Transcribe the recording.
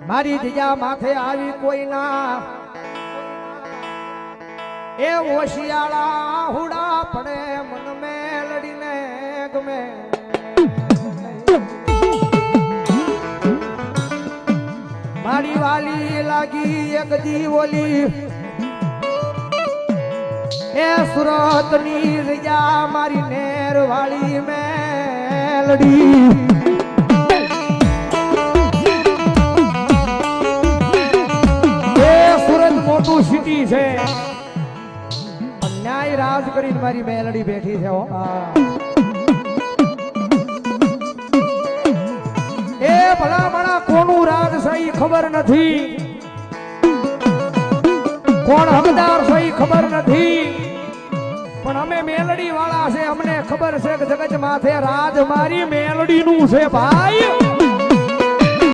મારી જીજા માથે આવી કોઈના એ ઓશિયાળા હુડા પડે મન મેલડીને ગમે મારી વાલી લાગી એક દીવોલી એ સુરતની રજા મારી નેર વાળી મેલડી મોટું સિટી છે ન્યાય રાજ કરીને મારી મેલડી બેઠી છે એ ભલા ભલા કોનું રાજ સહી ખબર નથી કોણ હકદાર સહી ખબર નથી પણ અમે મેલડી વાળા છે અમને ખબર છે કે જગત માથે રાજ મારી મેલડી નું છે ભાઈ